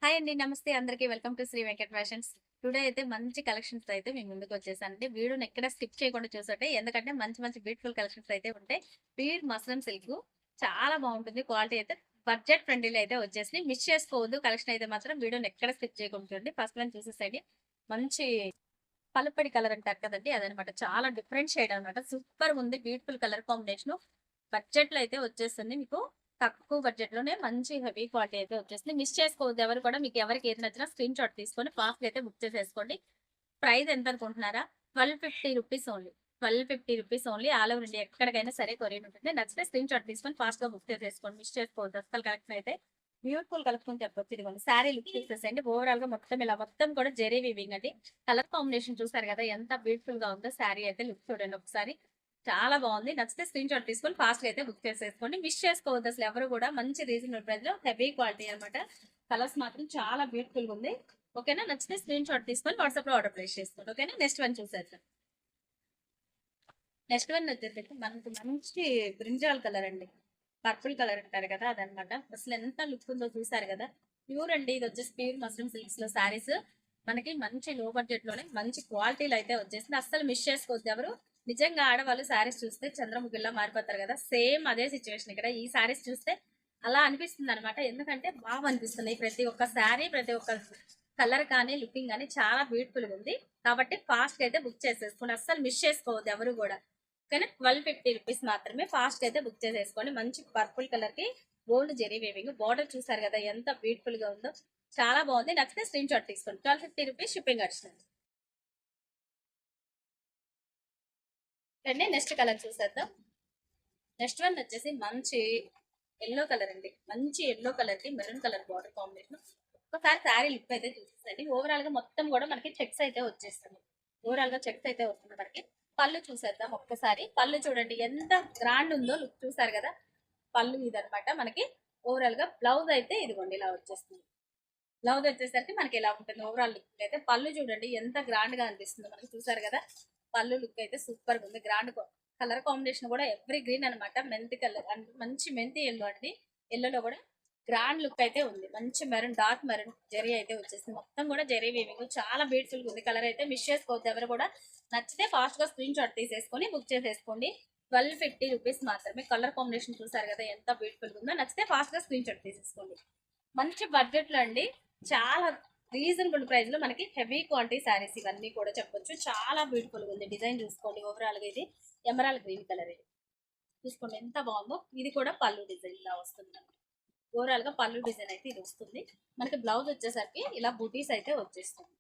Hi అండి. నమస్తే అందరికీ. Welcome to Shri Venkat fashions. Today అయితే మంచి కలెక్షన్స్ అయితే మీ ముందుకు వచ్చేసానండి. వీడియోని ఎక్కడ స్కిప్ చేయకుండా చూసండి. ఎందుకంటే మంచి మంచి బ్యూటిఫుల్ కలెక్షన్స్ అయితే ఉంటాయి. ప్యూర్ మస్లిన్ సిల్క్ చాలా బాగుంటుంది. క్వాలిటీ అయితే బడ్జెట్ ఫ్రెండ్లీలో అయితే వచ్చేసి మిస్ చేసుకోవద్దు. కలెక్షన్ అయితే మాత్రం వీడియోని ఎక్కడ స్కిప్ చేయకుండా చూడండి. ఫస్ట్ వన్ చూసేసండి. మంచి పలుపడి కలర్ అంటారు కదండి, అదనమాట. చాలా డిఫరెంట్ షేడ్ అనమాట. సూపర్ ఉంది. Beautiful colour combination. బడ్జెట్ లో అయితే వచ్చేస్తుంది మీకు. తక్కువ బడ్జెట్ లోనే మంచి హెవీ క్వాలిటీ అయితే వచ్చేస్తుంది. మిస్ చేసుకోవద్దు ఎవరు కూడా. మీకు ఎవరికి ఏది నచ్చినా స్క్రీన్ షాట్ తీసుకొని ఫాస్ట్ అయితే బుక్ చేసేసుకోండి. ప్రైస్ ఎంత అనుకుంటున్నారా? 1250 rupees only. 1250 rupees only. All over India ఎక్కడికైనా సరే కొరియర్ ఉంటుంది. నచ్చితే స్క్రీన్ షాట్ తీసుకొని ఫాస్ట్ గా బుక్ చేసేసుకోండి. మిస్ చేసుకోవద్దు అసలు. కలెక్షన్ అయితే బ్యూటిఫుల్ కలెక్షన్ చెప్పొచ్చు. ఇదిగోండి శారీ లుక్ చూసేసండి. ఓవరాల్ గా మొత్తం ఇలా మొత్తం కూడా జెరీ వీవింగ్ అండి. కలర్ కాంబినేషన్ చూసారు కదా ఎంత బ్యూటిఫుల్ గా ఉందో. శారీ అయితే లుక్ చూడండి ఒకసారి. చాలా బాగుంది. నచ్చితే స్క్రీన్ షాట్ తీసుకొని ఫాస్ట్ గా అయితే బుక్ చేసేసుకోండి. మిస్ చేసుకోవద్దు అసలు ఎవరు కూడా. మంచి రీజనబుల్ ప్రైస్ లో హెవీ క్వాలిటీ అనమాట. కలర్స్ మాత్రం చాలా బ్యూటిఫుల్ గా ఉంది. ఓకేనా? నచ్చితే స్క్రీన్ షాట్ తీసుకొని వాట్సాప్ లో ఆర్డర్ ప్లేస్ చేసుకోండి. ఓకేనా? నెక్స్ట్ వన్ చూసేద్దాం. నెక్స్ట్ వన్ వచ్చేసి మనకు మంచి బ్రింజాల్ కలర్ అండి. పర్పుల్ కలర్ అంటారు కదా, అదనమాట. అసలు ఎంత లుక్ ఉందో చూసారు కదా. ప్యూర్ అండి. ఇది వచ్చేసి ప్యూర్ మస్లిన్ సిల్క్స్ లో శారీస్. మనకి మంచి లో బడ్జెట్ లోనే మంచి క్వాలిటీలో అయితే వచ్చేసింది. అస్సలు మిస్ చేసుకోవద్దు ఎవరు. నిజంగా ఆడవాళ్ళు శారీస్ చూస్తే చంద్రముఖిలా మారిపోతారు కదా, సేమ్ అదే సిచ్యువేషన్ ఇక్కడ. ఈ శారీస్ చూస్తే అలా అనిపిస్తుంది అనమాట. ఎందుకంటే బాగా అనిపిస్తున్నాయి ప్రతి ఒక్క శారీ, ప్రతి ఒక్క కలర్ కానీ లుకింగ్ కానీ చాలా బ్యూటిఫుల్ గా ఉంది. కాబట్టి ఫాస్ట్ గా అయితే బుక్ చేసేసుకోండి. అస్సలు మిస్ చేసుకోవద్దు ఎవరు కూడా. కానీ 1250 రూపీస్ మాత్రమే. ఫాస్ట్ అయితే బుక్ చేసేసుకోండి. మంచి పర్పుల్ కలర్ కి గోల్డ్ జెరీ వేవింగ్ బార్డర్ చూసారు కదా ఎంత బ్యూటిఫుల్ గా ఉందో. చాలా బాగుంది. నచ్చితే స్క్రీన్ షాట్ తీసుకోండి. 1250 రూపీస్ షిప్పింగ్ అడిషనల్ అండి. నెక్స్ట్ కలర్ చూసేద్దాం. నెక్స్ట్ వన్ వచ్చేసి మంచి ఎల్లో కలర్ అండి. మంచి ఎల్లో కలర్ కి మెరూన్ కలర్ బార్డర్ కాంబినేషన్. ఒకసారి శారీ లుక్ అయితే చూసేసండి. ఓవరాల్ గా మొత్తం కూడా మనకి చెక్స్ అయితే వచ్చేస్తుంది. ఓవరాల్ గా చెక్స్ అయితే వస్తుంది మనకి. పళ్ళు చూసేద్దాం ఒక్కసారి. పళ్ళు చూడండి ఎంత గ్రాండ్ ఉందో. లుక్ చూసారు కదా. పళ్ళు ఇదనమాట మనకి. ఓవరాల్ గా బ్లౌజ్ అయితే ఇదిగోండి ఇలా వచ్చేస్తుంది. బ్లౌజ్ వచ్చేసరికి మనకి ఇలా ఉంటుంది. ఓవరాల్ లుక్ అయితే పళ్ళు చూడండి ఎంత గ్రాండ్ గా అనిపిస్తుందో మనకి. చూసారు కదా. పళ్ళు లుక్ అయితే సూపర్ గా ఉంది. గ్రాండ్ కలర్ కాంబినేషన్ కూడా ఎవ్రీ గ్రీన్ అనమాట. మెంతి కలర్ అంటే మంచి మెంతి ఎల్లో అండి. ఎల్లోలో కూడా గ్రాండ్ లుక్ అయితే ఉంది. మంచి మెరూన్, డార్క్ మెరూన్ జరీ అయితే వచ్చేసింది. మొత్తం కూడా జరీ వీవింగ్ చాలా బ్యూటిఫుల్ గా ఉంది. కలర్ అయితే మిస్ చేసుకోవద్దు ఎవరు కూడా. నచ్చితే ఫాస్ట్ గా స్క్రీన్ షాట్ తీసేసుకొని బుక్ చేసేసుకోండి. 1250 రూపీస్ మాత్రమే. కలర్ కాంబినేషన్ చూసారు కదా ఎంత బ్యూటిఫుల్ గా ఉందో. నచ్చితే ఫాస్ట్ గా స్క్రీన్ షాట్ తీసేసుకోండి. మంచి బడ్జెట్ లో అండి. చాలా రీజనబుల్ ప్రైస్ లో మనకి హెవీ క్వాలిటీ శారీస్ ఇవన్నీ కూడా చెప్పొచ్చు. చాలా బ్యూటిఫుల్ గా ఉంది. డిజైన్ చూసుకోండి. ఓవరాల్ గా ఇది ఎమరాల్డ్ గ్రీన్ కలర్. ఇది చూసుకోండి ఎంత బాగుందో. ఇది కూడా పళ్ళు డిజైన్ లా వస్తుంది. ఓవరాల్ గా పళ్ళు డిజైన్ అయితే ఇది వస్తుంది మనకి. బ్లౌజ్ వచ్చేసరికి ఇలా బూటీస్ అయితే వచ్చేస్తుంది.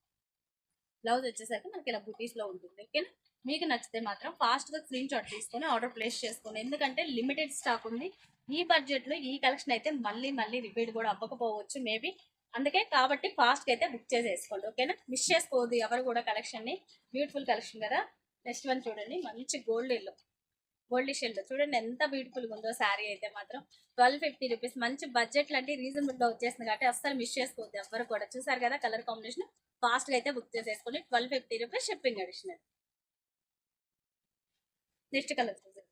బ్లౌజ్ వచ్చేసరికి మనకి ఇలా బూటీస్ లో ఉంటుంది. ఓకేనా? మీకు నచ్చితే మాత్రం ఫాస్ట్ గా స్క్రీన్ షాట్ తీసుకొని ఆర్డర్ ప్లేస్ చేసుకోండి. ఎందుకంటే లిమిటెడ్ స్టాక్ ఉంది. ఈ బడ్జెట్ లో ఈ కలెక్షన్ అయితే మళ్ళీ మళ్ళీ రిపీట్ కూడా అవ్వకపోవచ్చు మేబీ. అందుకే కాబట్టి ఫాస్ట్ గా అయితే బుక్ చేసేసుకోండి. ఓకేనా? మిస్ చేసుకోవద్దు ఎవరు కూడా కలెక్షన్ ని. బ్యూటిఫుల్ కలెక్షన్ కదా. నెక్స్ట్ వన్ చూడండి. మంచి గోల్డ్ ఎల్లో, గోల్డ్ షెల్ చూడండి ఎంత బ్యూటిఫుల్ గా ఉందో. శారీ అయితే మాత్రం 1250 రూపీస్. మంచి బడ్జెట్ లాంటి రీజనబుల్ లో వచ్చేసింది కాబట్టి అస్సలు మిస్ చేసుకోవద్దు ఎవరు కూడా. చూసారు కదా కలర్ కాంబినేషన్. ఫాస్ట్ గా అయితే బుక్ చేసేసుకోండి. 1250 rupees shipping additional. Next colour చూసేద్దాం.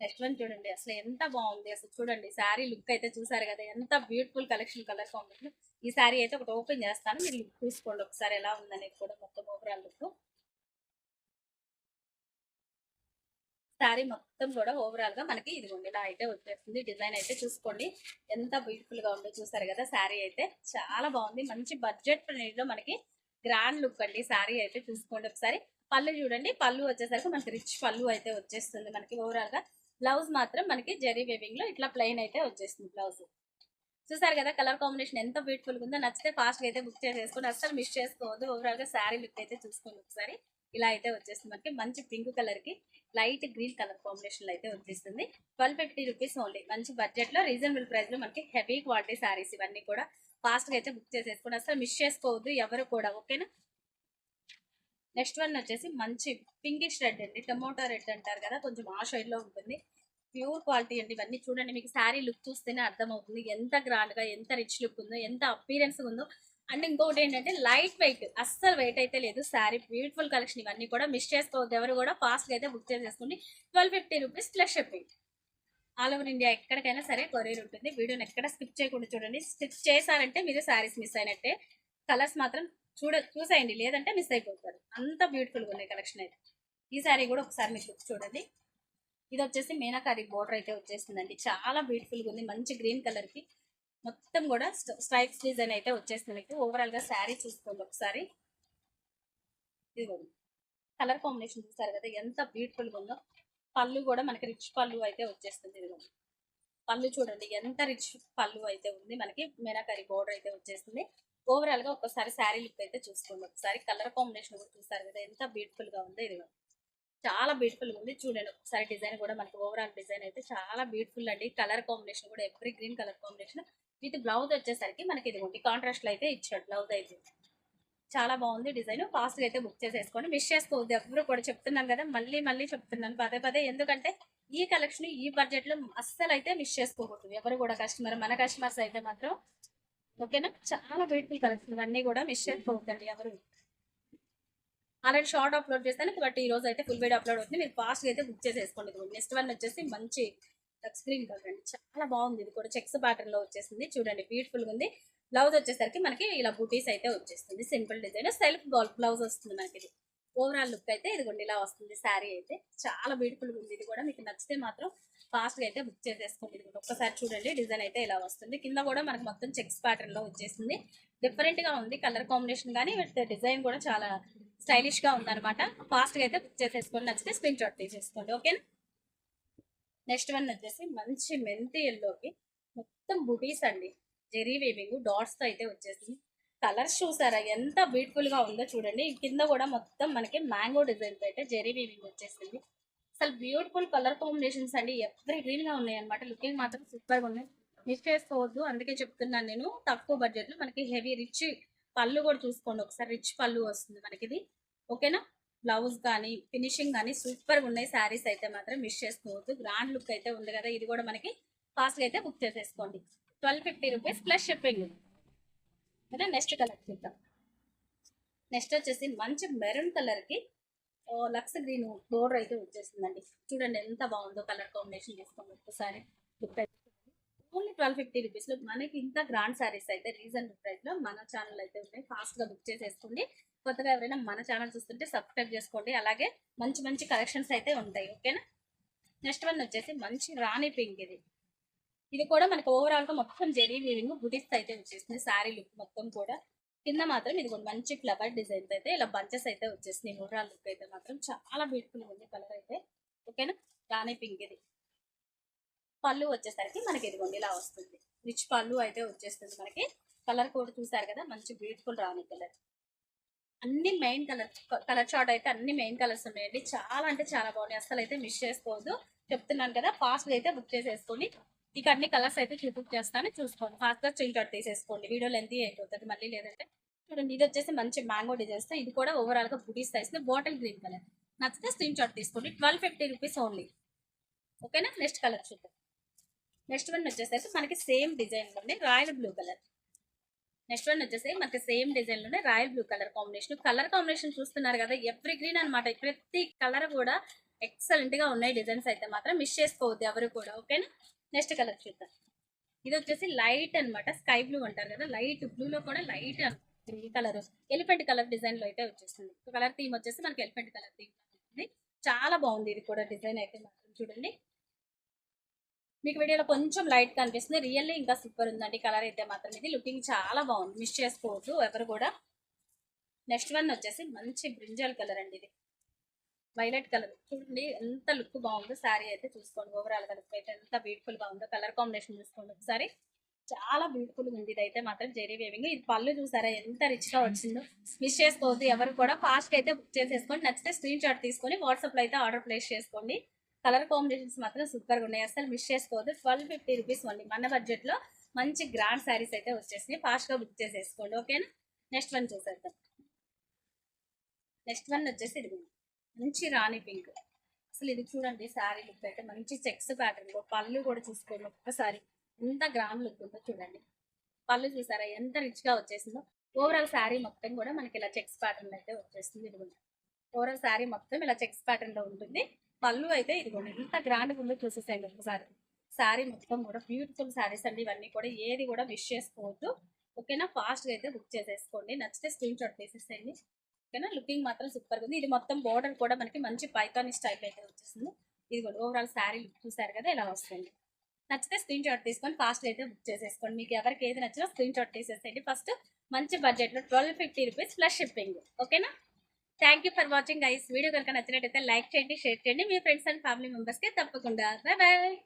నెక్స్ట్ వన్ చూడండి. అసలు ఎంత బాగుంది. అసలు చూడండి శారీ లుక్ అయితే చూసారు కదా ఎంత బ్యూటిఫుల్ కలెక్షన్, కలర్ కాంబినేషన్. ఈ శారీ అయితే ఒకటి ఓపెన్ చేస్తాను. మీరు లుక్ చూసుకోండి ఒకసారి ఎలా ఉందనేది కూడా. మొత్తం ఓవరాల్ లుక్ శారీ మొత్తం కూడా ఓవరాల్ గా మనకి ఇదిగోండి ఇలా అయితే వచ్చేస్తుంది. డిజైన్ అయితే చూసుకోండి ఎంత బ్యూటిఫుల్ గా ఉందో. చూసారు కదా శారీ అయితే చాలా బాగుంది. మంచి బడ్జెట్ లో మనకి గ్రాండ్ లుక్ అండి. శారీ అయితే చూసుకోండి ఒకసారి. పళ్ళు చూడండి. పళ్ళు వచ్చేసరికి మనకి రిచ్ పళ్ళు అయితే వచ్చేస్తుంది మనకి. ఓవరాల్ గా బ్లౌజ్ మాత్రం మనకి జరీ వేవింగ్ లో ఇట్లా ప్లెయిన్ అయితే వచ్చేస్తుంది బ్లౌజ్. చూసారు కదా కలర్ కాంబినేషన్ ఎంత బ్యూటిఫుల్ గా ఉందో. నచ్చితే ఫాస్ట్ గా అయితే బుక్ చేసేసుకోండి. అస్సలు మిస్ చేసుకోవద్దు. ఓవరాల్ గా శారీ లుక్ అయితే చూసుకోండి ఒకసారి. ఇలా అయితే వచ్చేస్తుంది మనకి. మంచి పింక్ కలర్ కి లైట్ గ్రీన్ కలర్ కాంబినేషన్ లో అయితే వచ్చేస్తుంది. 1250 రూపీస్ ఓన్లీ. మంచి బడ్జెట్ లో రీజనబుల్ ప్రైస్ లో మనకి హెవీ క్వాలిటీ శారీస్ ఇవన్నీ కూడా. ఫాస్ట్ గా అయితే బుక్ చేసేసుకోండి. అసలు మిస్ చేసుకోవద్దు ఎవరు కూడా. ఓకేనా? నెక్స్ట్ వన్ వచ్చేసి మంచి పింకిష్ రెడ్ అండి. టమోటా రెడ్ అంటారు కదా, కొంచెం ఆ షేడ్ లో ఉంటుంది. ప్యూర్ క్వాలిటీ అండి ఇవన్నీ. చూడండి మీకు శారీ లుక్ చూస్తేనే అర్థమవుతుంది ఎంత గ్రాండ్ గా, ఎంత రిచ్ లుక్ ఉందో, ఎంత అపీరెన్స్ ఉందో. అండ్ ఇంకొకటి ఏంటంటే లైట్ వెయిట్, అస్సలు వెయిట్ అయితే లేదు శారీ. బ్యూటిఫుల్ కలెక్షన్ ఇవన్నీ కూడా. మిస్ చేసుకోవద్దు ఎవరు కూడా. ఫాస్ట్ గా అయితే బుక్ చేసేసుకోండి. 1250 rupees plus shipping. All over India ఎక్కడికైనా సరే కొరియర్ ఉంటుంది. వీడియోని ఎక్కడ స్కిప్ చేయకుండా చూడండి. స్కిప్ చేశారంటే మీరు శారీస్ మిస్ అయినట్టే. కలర్స్ మాత్రం చూసేయండి, లేదంటే మిస్ అయిపోతారు. అంత బ్యూటిఫుల్గా ఉన్నాయి కలెక్షన్ అయితే. ఈ శారీ కూడా ఒకసారి మీకు చూడండి. ఇది వచ్చేసి మీనాకారి బోర్డర్ అయితే వచ్చేస్తుందండి. చాలా బ్యూటిఫుల్గా ఉంది. మంచి గ్రీన్ కలర్కి మొత్తం కూడా స్ట్రైప్స్ డిజైన్ అయితే వచ్చేస్తుంది. ఓవరాల్గా శారీ చూసుకోండి ఒకసారి. ఇది కలర్ కాంబినేషన్ చూస్తారు కదా ఎంత బ్యూటిఫుల్గా ఉందో. పళ్ళు కూడా మనకి రిచ్ పళ్ళు అయితే వచ్చేస్తుంది. ఇది పళ్ళు చూడండి ఎంత రిచ్ పళ్ళు అయితే ఉంది. మనకి మీనాకారి బోర్డర్ అయితే వచ్చేస్తుంది. ఓవరాల్ గా ఒకసారి శారీ లుక్ అయితే చూసుకోండి. ఒకసారి కలర్ కాంబినేషన్ కూడా చూస్తారు కదా ఎంత బ్యూటిఫుల్ గా ఉందో. ఇది చాలా బ్యూటిఫుల్ గా ఉంది చూడండి. ఒకసారి డిజైన్ కూడా మనకి ఓవరాల్ డిజైన్ అయితే చాలా బ్యూటిఫుల్ అండి. కలర్ కాంబినేషన్ కూడా every green colour combination with blouse వచ్చేసరికి మనకి ఇది కాంట్రాస్ట్ లో అయితే ఇచ్చాడు. బ్లౌజ్ అయితే చాలా బాగుంది డిజైన్. ఫాస్ట్ గా అయితే బుక్ చేసేసుకోండి. మిస్ చేసుకోవద్దు. ఎవరు కూడా చెప్తున్నాను కదా, మళ్ళీ మళ్ళీ చెప్తున్నాను పదే పదే. ఎందుకంటే ఈ కలెక్షన్ ఈ బడ్జెట్ లో అస్సలు అయితే మిస్ చేసుకోకూడదు ఎవరు కూడా. మన కస్టమర్స్ అయితే మాత్రం ఓకేనా. చాలా బ్యూటిఫుల్ కలెక్షన్ అన్ని కూడా మిస్ చేసుకోవద్దండి ఎవరు. ఆల్రెడీ షార్ట్ అప్లోడ్ చేస్తాను, బట్ ఈ రోజు అయితే ఫుల్ వీడియో అప్లోడ్ అవుతుంది. మీరు ఫాస్ట్ గా అయితే బుక్ చేసేసుకోండి. నెక్స్ట్ వన్ వచ్చేసి మంచి స్క్రీన్ కలర్ అండి. చాలా బాగుంది. ఇది కూడా చెక్స్ ప్యాటర్న్ లో వచ్చేసింది. చూడండి బ్యూటిఫుల్ గా ఉంది. బ్లౌజ్ వచ్చేసరికి మనకి ఇలా బూటీస్ అయితే వచ్చేస్తుంది. సింపుల్ డిజైన్ సెల్ఫ్ బ్లౌజ్ వస్తుంది మనకి. ఇది ఓవరాల్ లుక్ అయితే ఇదిగోండి ఇలా వస్తుంది. శారీ అయితే చాలా బ్యూటిఫుల్ గా ఉంది. ఇది కూడా మీకు నచ్చితే మాత్రం ఫాస్ట్ గా అయితే బుక్ చేసేసుకోండి. ఇది కూడా ఒక్కసారి చూడండి. డిజైన్ అయితే ఇలా వస్తుంది. కింద కూడా మనకి మొత్తం చెక్స్ ప్యాటర్న్ లో వచ్చేసింది. డిఫరెంట్ గా ఉంది కలర్ కాంబినేషన్ కానీ డిజైన్ కూడా చాలా స్టైలిష్ గా ఉంది అనమాట. ఫాస్ట్ గా అయితే బుక్ చేసేసుకోండి. నచ్చితే స్క్రీన్ షాట్ తీసేసుకోండి. ఓకేనా. నెక్స్ట్ వన్ వచ్చేసి మంచి మెంతి ఎల్లోకి మొత్తం బుటీస్ అండి. జెరీ వేవింగ్ డాట్స్ తో అయితే వచ్చేసింది. కలర్స్ చూసారా ఎంత బ్యూటిఫుల్ గా ఉందో చూడండి. కింద కూడా మొత్తం మనకి మ్యాంగో డిజైన్ తో అయితే జెరీ వేవింగ్ వచ్చేసింది. అసలు బ్యూటిఫుల్ కలర్ కాంబినేషన్స్ అండి. ఎవ్రీ గ్రీన్ గా ఉన్నాయి అనమాట. లుకింగ్ మాత్రం సూపర్ గా ఉన్నాయి. మిస్ చేసుకోవద్దు. అందుకే చెప్తున్నాను నేను. తక్కువ బడ్జెట్ లో మనకి హెవీ రిచ్ పళ్ళు కూడా చూసుకోండి ఒకసారి. రిచ్ పళ్ళు వస్తుంది మనకి ఇది. ఓకేనా. బ్లౌజ్ కానీ ఫినిషింగ్ కానీ సూపర్ గా ఉన్నాయి. శారీస్ అయితే మాత్రం మిస్ చేసుకోవద్దు. గ్రాండ్ లుక్ అయితే ఉంది కదా. ఇది కూడా మనకి ఫాస్ట్ గా అయితే బుక్ చేసేసుకోండి. 1250 rupees plus shipping. Okay. Next colour చూద్దాం. నెక్స్ట్ వచ్చేసి మంచి మెరూన్ కలర్ కి లక్స్ గ్రీన్ బోర్డర్ అయితే వచ్చేసిందండి. చూడండి ఎంత బాగుందో. కలర్ కాంబినేషన్ చేసుకోండి ఒకసారి. ఓన్లీ 1250 రూపీస్ లో మనకి ఇంత గ్రాండ్ శారీస్ అయితే రీజనబుల్ ప్రైస్ లో మన ఛానల్ అయితే ఉన్నాయి. ఫాస్ట్ గా బుక్ చేసేసుకోండి. కొత్తగా ఎవరైనా మన ఛానల్ చూస్తుంటే సబ్స్క్రైబ్ చేసుకోండి. అలాగే మంచి మంచి కలెక్షన్స్ అయితే ఉంటాయి. ఓకేనా. నెక్స్ట్ వన్ వచ్చేసి మంచి రాణి పింక్. ఇది కూడా మనకి ఓవరాల్ గా మొత్తం జెరీ వీవింగ్ బుటీస్ అయితే వచ్చేసింది. శారీ లుక్ మొత్తం కూడా. కింద మాత్రం ఇది కూడా మంచి ఫ్లవర్ డిజైన్ అయితే ఇలా బంచెస్ అయితే వచ్చేసింది. ఓవరాల్ లుక్ అయితే మాత్రం చాలా బ్యూటిఫుల్ ఉంది కలర్ అయితే. ఓకేనా. రాణి పింక్ ఇది. పళ్ళు వచ్చేసరికి మనకి ఇదిగోండి ఇలా వస్తుంది. రిచ్ పళ్ళు అయితే వచ్చేస్తుంది మనకి. కలర్ కూడా చూసారు కదా మంచి బ్యూటిఫుల్ రాణి కలర్. అన్ని మెయిన్ కలర్ చార్ట్ అయితే అన్ని మెయిన్ కలర్స్ ఉన్నాయండి. చాలా అంటే చాలా బాగున్నాయి. అసలు అయితే మిస్ చేసుకోవద్దు. చెప్తున్నాను కదా ఫాస్ట్ గా అయితే బుక్ చేసేసుకోండి. ఇక అన్ని కలర్స్ అయితే చేస్తాను చూసుకోండి. ఫాస్ట్ గా స్క్రీన్ షాట్ తీసేసుకోండి. వీడియో లెంత్ అయిపోతుంది మళ్ళీ. లేదంటే చూడండి ఇది వచ్చేసి మంచి మ్యాంగో డిజైన్స్. ఇది కూడా ఓవరాల్ గా బుటీస్ సైజ్ బాటిల్ గ్రీన్ కలర్. నచ్చితే స్క్రీన్ షాట్ తీసుకోండి. 1250 రూపీస్ ఓన్లీ. ఓకేనా. నెక్స్ట్ కలర్ చూద్దాం. నెక్స్ట్ వన్ వచ్చేసరికి మనకి సేమ్ డిజైన్ లోనే royal blue colour. Next one వచ్చేసి మనకి సేమ్ డిజైన్ లోనే royal blue colour combination. Colour combination చూస్తున్నారు కదా ఎవ్రీ గ్రీన్ అనమాట. ప్రతి కలర్ కూడా ఎక్సలెంట్ గా ఉన్నాయి. డిజైన్స్ అయితే మాత్రం మిస్ చేసుకోవద్దు ఎవరు కూడా. ఓకేనా. నెక్స్ట్ కలర్ చూద్దాం. ఇది వచ్చేసి లైట్ అనమాట. స్కై బ్లూ అంటారు కదా. లైట్ బ్లూ లో కూడా light colour elephant colour design లో అయితే వచ్చేస్తుంది. కలర్ థీమ్ వచ్చేసి మనకి ఎలిఫెంట్ కలర్ థీమ్ ఉంటుంది. చాలా బాగుంది ఇది కూడా. డిజైన్ అయితే మాత్రం చూడండి. మీకు వీడియోలో కొంచెం లైట్ కనిపిస్తుంది. రియల్లీ ఇంకా సూపర్ ఉందండి కలర్ అయితే మాత్రం. ఇది లుకింగ్ చాలా బాగుంది. మిస్ చేసుకోవద్దు ఎవరు కూడా. నెక్స్ట్ వన్ వచ్చేసి మంచి బ్రింజల్ కలర్ అండి. ఇది వైలెట్ కలర్. చూడండి ఎంత లుక్ బాగుందో. శారీ అయితే చూసుకోండి. ఓవరాల్ గా లుక్ అయితే ఎంత బ్యూటిఫుల్ గా ఉందో. కలర్ కాంబినేషన్ చూసుకోండి ఒకసారి. చాలా బ్యూటిఫుల్ ఉంది. ఇదైతే మాత్రం జెరీ వేవింగ్. ఇది పళ్ళు చూసారా ఎంత రిచ్ గా వచ్చిందో. మిస్ చేసుకోవద్దు ఎవరు కూడా. ఫాస్ట్ అయితే బుక్ చేసేసుకోండి. నచ్చితే స్క్రీన్ షాట్ తీసుకొని వాట్సాప్ లో అయితే ఆర్డర్ ప్లేస్ చేసుకోండి. కలర్ కాంబినేషన్స్ మాత్రం సూపర్ గా ఉన్నాయి. అసలు మిస్ చేసుకోవద్దు. 1250 రూపీస్ ఓన్లీ. మన బడ్జెట్ లో మంచి గ్రాండ్ శారీస్ అయితే వచ్చేసినాయి. ఫాస్ట్ గా బుక్ చేసేసుకోండి. ఓకేనా. నెక్స్ట్ వన్ చూసేద్దాం. నెక్స్ట్ వన్ వచ్చేసి ఇది మంచి రాణి పింక్. అసలు ఇది చూడండి శారీ లుక్ అయితే మంచి చెక్స్ ప్యాటర్న్. పళ్ళు కూడా చూసుకోండి ఒక్కసారి. ఎంత గ్రాండ్ లుక్ ఉందో చూడండి. పళ్ళు చూసారా ఎంత రిచ్ గా వచ్చేసిందో. ఓవరాల్ శారీ మొత్తం కూడా మనకి ఇలా చెక్స్ ప్యాటర్న్ అయితే వచ్చేస్తుంది. ఇదిగోండి ఓవరాల్ శారీ మొత్తం ఇలా చెక్స్ ప్యాటర్న్ లో ఉంటుంది. పళ్ళు అయితే ఇదిగోండి ఎంత గ్రాండ్ ఉందో చూసేసేయండి ఒకసారి. శారీ మొత్తం కూడా బ్యూటిఫుల్ శారీస్ అండి ఇవన్నీ కూడా, ఏది కూడా మిస్ చేసుకోవద్దు. ఓకేనా, ఫాస్ట్గా అయితే బుక్ చేసేసుకోండి. నచ్చితే స్క్రీన్ షాట్ తీసేసేయండి. ఓకేనా, లుకింగ్ మాత్రం సూపర్గా ఉంది. ఇది మొత్తం బోర్డర్ కూడా మనకి మంచి పైతాని స్టైల్ అయితే వచ్చేసింది. ఇది కూడా ఓవరాల్ శారీ లుక్ చూసారు కదా ఎలా వస్తుంది. నచ్చితే స్క్రీన్ షాట్ తీసుకొని ఫాస్ట్గా అయితే బుక్ చేసేసుకోండి. మీకు ఎవరికి ఏది నచ్చినా స్క్రీన్ షాట్ తీసేసేయండి. ఫస్ట్ మంచి బడ్జెట్లో 1250 రూపీస్ ప్లస్ షిప్పింగ్. ఓకేనా, thank you for watching guys. Video కనుక నచ్చినట్టయితే లైక్ చేయండి, షేర్ చేయండి మీ ఫ్రెండ్స్ అండ్ ఫ్యామిలీ మెంబర్స్కి తప్పకుండా. Bye bye.